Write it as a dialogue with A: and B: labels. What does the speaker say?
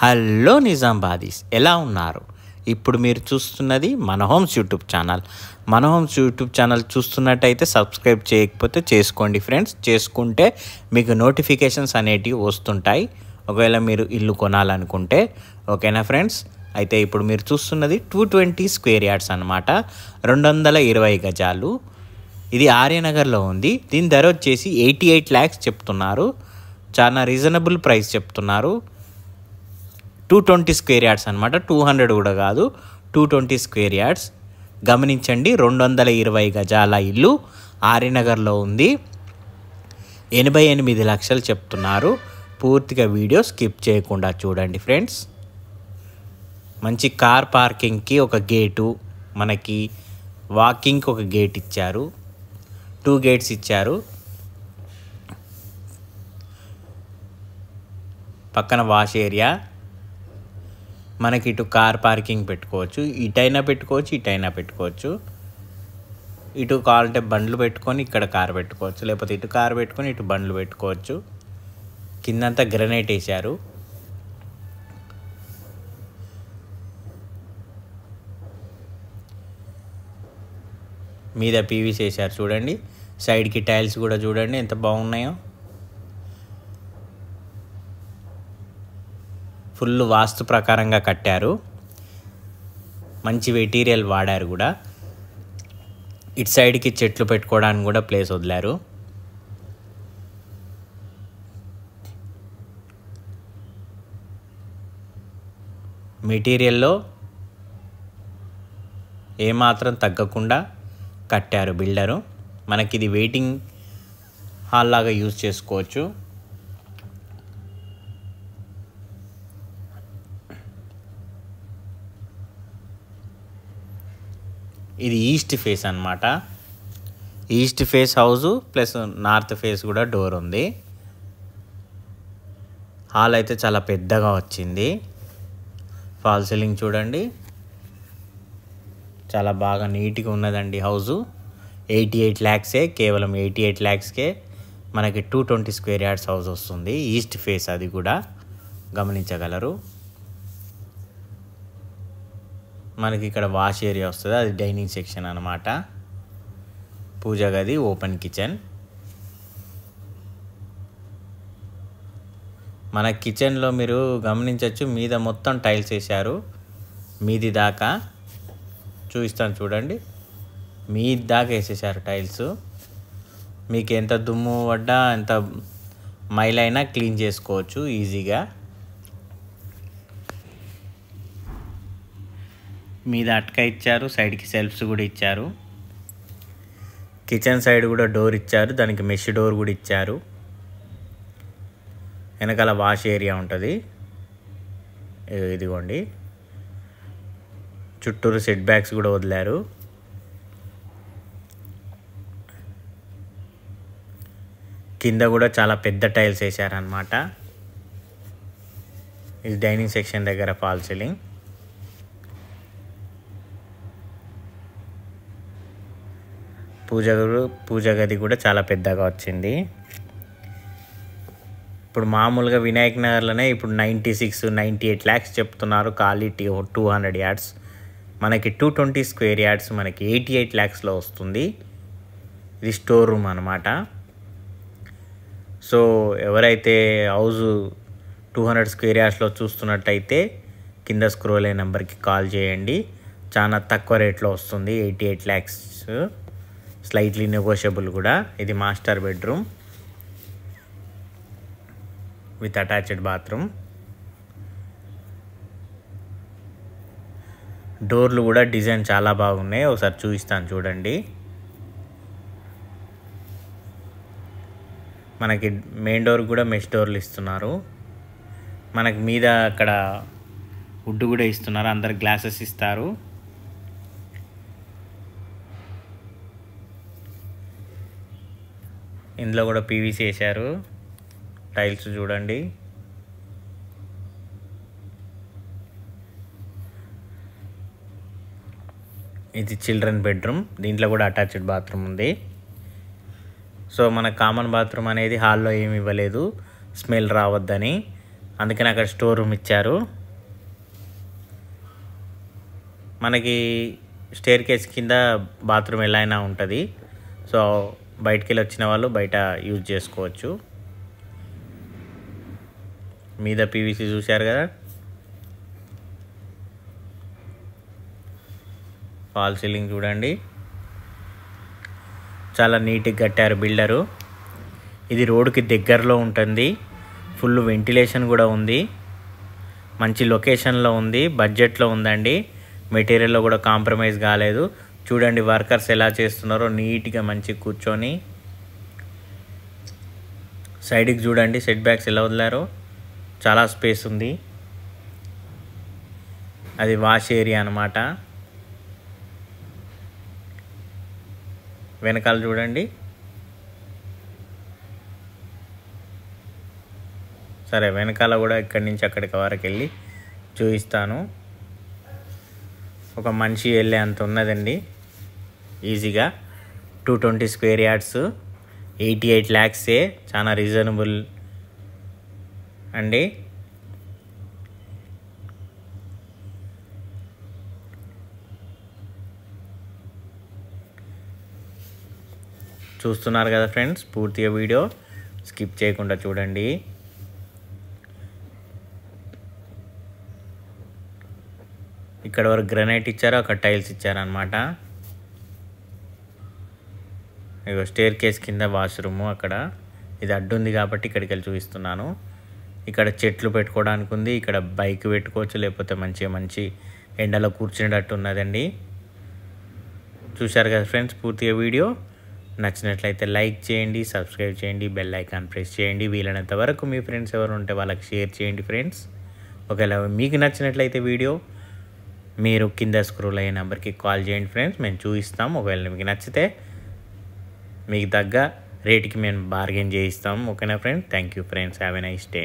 A: Hello నిజామాబాదీస్ ఎలా ఉన్నారు? ఇప్పుడు మీరు చూస్తున్నది మన హోమ్స్ యూట్యూబ్ ఛానల్. మన హోమ్స్ యూట్యూబ్ ఛానల్ చూస్తున్నట్టయితే సబ్స్క్రైబ్ చేయకపోతే చేసుకోండి ఫ్రెండ్స్. చేసుకుంటే మీకు నోటిఫికేషన్స్ అనేటివి వస్తుంటాయి ఒకవేళ మీరు ఇల్లు కొనాలనుకుంటే. ఓకేనా ఫ్రెండ్స్? అయితే ఇప్పుడు మీరు చూస్తున్నది 220 స్క్వేర్ యార్డ్స్ అన్నమాట, 220 గజాలు. ఇది ఆర్యనగర్లో ఉంది. దీని ధర వచ్చేసి 88 lakhs చెప్తున్నారు. చాలా రీజనబుల్ ప్రైస్ చెప్తున్నారు. 220 స్క్వేర్ యార్డ్స్ అనమాట, 200 కూడా కాదు, 220 స్క్వేర్ యార్డ్స్. గమనించండి, 220 గజాల ఇల్లు ఆర్యనగర్లో ఉంది. 88 లక్షలు చెప్తున్నారు. పూర్తిగా వీడియో స్కిప్ చేయకుండా చూడండి ఫ్రెండ్స్. మంచి కార్ పార్కింగ్కి ఒక గేటు, మనకి వాకింగ్కి ఒక గేట్ ఇచ్చారు, 2 గేట్స్ ఇచ్చారు. పక్కన వాష్ ఏరియా. మనకి ఇటు కార్ పార్కింగ్ పెట్టుకోవచ్చు, ఇటైనా పెట్టుకోవచ్చు, ఇటైనా పెట్టుకోవచ్చు. ఇటు కావాలంటే బండ్లు పెట్టుకొని ఇక్కడ కార్ పెట్టుకోవచ్చు, లేకపోతే ఇటు కార్ పెట్టుకొని ఇటు బండ్లు పెట్టుకోవచ్చు. కిందంతా గ్రనైట్ వేశారు. మీద పీవీసీ వేశారు చూడండి. సైడ్కి టైల్స్ కూడా చూడండి ఎంత బాగున్నాయో. ఫుల్ వాస్తు ప్రకారంగా కట్టారు. మంచి మెటీరియల్ వాడారు కూడా. ఇటు సైడ్కి చెట్లు పెట్టుకోవడానికి కూడా ప్లేస్ వదిలారు. మెటీరియల్లో ఏమాత్రం తగ్గకుండా కట్టారు బిల్డరు. మనకి ఇది వెయిటింగ్ హాల్ లాగా యూజ్ చేసుకోవచ్చు. ఇది ఈస్ట్ ఫేస్ అన్నమాట. East face house plus north face కూడా డోర్ ఉంది. హాల్ అయితే చాలా పెద్దగా వచ్చింది. ఫాల్ సీలింగ్ చూడండి, చాలా బాగా నీట్గా ఉన్నదండి హౌజు. 88 lakhs, కేవలం 88 lakhsకే మనకి 220 స్క్వేర్ యార్డ్స్ హౌస్ వస్తుంది. ఈస్ట్ ఫేస్ అది కూడా గమనించగలరు. మనకి ఇక్కడ వాష్ ఏరియా వస్తుంది, అది డైనింగ్ సెక్షన్ అన్నమాట. పూజ గది, ఓపెన్ కిచెన్. మన కిచెన్లో మీరు గమనించవచ్చు, మీద మొత్తం టైల్స్ వేశారు. మీది దాకా చూపిస్తాను చూడండి. మీది దాకా వేసేసారు టైల్స్. మీకు ఎంత దుమ్ము పడ్డా ఎంత మైలైనా క్లీన్ చేసుకోవచ్చు ఈజీగా. మీద అట్క ఇచ్చారు, సైడ్కి సెల్ఫ్స్ కూడా ఇచ్చారు. కిచెన్ సైడ్ కూడా డోర్ ఇచ్చారు, దానికి మెష్ డోర్ కూడా ఇచ్చారు. వెనకాల వాష్ ఏరియా ఉంటుంది. ఇదిగోండి, చుట్టూరు సెట్ బ్యాక్స్ కూడా వదిలారు. కింద కూడా చాలా పెద్ద టైల్స్ వేసారనమాట. ఇది డైనింగ్ సెక్షన్ దగ్గర ఫాల్ సీలింగ్. పూజ గది కూడా చాలా పెద్దగా వచ్చింది. ఇప్పుడు మామూలుగా వినాయక్ నగర్లోనే ఇప్పుడు 98 lakhs చెప్తున్నారు ఖాళీ 200 yards. మనకి 220 స్క్వేర్ యార్డ్స్ మనకి 88 lakhsలో వస్తుంది. ఇది స్టోర్ రూమ్ అనమాట. సో ఎవరైతే హౌస్ 200 స్క్వేర్ యార్డ్స్లో చూస్తున్నట్టయితే కింద స్క్రోల్ అయ్యే నెంబర్కి కాల్ చేయండి. చాలా తక్కువ రేట్లో వస్తుంది, 88 lakhs, స్లైట్లీ నెగోషియబుల్ కూడా. ఇది master bedroom with attached bathroom. డోర్లు కూడా డిజైన్ చాలా బాగున్నాయి, ఒకసారి చూపిస్తాను చూడండి. మనకి మెయిన్ డోర్ కూడా మెష్ డోర్లు ఇస్తున్నారు. మనకి మీద అక్కడ వుడ్ కూడా ఇస్తున్నారు, అందరు గ్లాసెస్ ఇస్తారు. ఇందులో కూడా పీవీసీ వేశారు. టైల్స్ చూడండి. ఇది చిల్డ్రన్ బెడ్రూమ్, దీంట్లో కూడా అటాచ్డ్ బాత్రూమ్ ఉంది. సో మన కామన్ బాత్రూమ్ అనేది హాల్లో ఏమి ఇవ్వలేదు, స్మెల్ రావద్దని. అందుకని అక్కడ స్టోర్ రూమ్ ఇచ్చారు. మనకి స్టేర్ కేస్ కింద బాత్రూమ్ ఎలా అయినా ఉంటుంది. సో బయటికి వెళ్ళి వచ్చిన వాళ్ళు బయట యూజ్ చేసుకోవచ్చు. మీద పీవీసీ చూశారు కదా. ఫాల్ సీలింగ్ చూడండి, చాలా నీట్గా కట్టారు బిల్డరు. ఇది రోడ్డుకి దగ్గరలో ఉంటుంది. ఫుల్ వెంటిలేషన్ కూడా ఉంది. మంచి లొకేషన్లో ఉంది, బడ్జెట్లో ఉందండి. మెటీరియల్లో కూడా కాంప్రమైజ్ కాలేదు. చూడండి వర్కర్స్ ఎలా చేస్తున్నారో నీట్గా మంచి కూర్చొని. సైడ్కి చూడండి సెట్ బ్యాక్స్ ఎలా వదిలారో, చాలా స్పేస్ ఉంది. అది వాష్ ఏరియా అన్నమాట. వెనకాల చూడండి. సరే వెనకాల కూడా ఇక్కడి నుంచి అక్కడికి వరకు వెళ్ళి చూపిస్తాను. ఒక మనిషి వెళ్ళే అంత ఉన్నదండి ఈజీగా. 220 స్క్వేర్ యార్డ్స్, 88 lakhs, చాలా రీజనబుల్ అండి. చూస్తున్నారు కదా ఫ్రెండ్స్, పూర్తిగా వీడియో స్కిప్ చేయకుండా చూడండి. ఇక్కడ వరకు గ్రానైట్ ఇచ్చారు, అక్కడ టైల్స్ ఇచ్చారనమాట. ఇగో స్టేర్ కేస్ కింద వాష్రూము అక్కడ. ఇది అడ్డు ఉంది కాబట్టి ఇక్కడికి వెళ్ళి చూపిస్తున్నాను. ఇక్కడ చెట్లు పెట్టుకోవడానికి ఉంది, ఇక్కడ బైక్ పెట్టుకోవచ్చు, లేకపోతే మంచి ఎండలో కూర్చునేటట్టు ఉన్నదండి. చూశారు కదా ఫ్రెండ్స్ పూర్తిగా వీడియో. నచ్చినట్లయితే లైక్ చేయండి, సబ్స్క్రైబ్ చేయండి, బెల్ ఐకాన్ ప్రెస్ చేయండి. వీలైనంత వరకు మీ ఫ్రెండ్స్ ఎవరు ఉంటే వాళ్ళకి షేర్ చేయండి ఫ్రెండ్స్. ఒకవేళ మీకు నచ్చినట్లయితే వీడియో మీరు కింద స్క్రోల్ అయ్యే నెంబర్కి కాల్ చేయండి ఫ్రెండ్స్, మేము చూపిస్తాం. ఒకవేళ మీకు నచ్చితే మీకు తగ్గ రేటుకి మేము బార్గెన్ చేయిస్తాం. ఓకేనా friends? Thank you friends, have a nice day.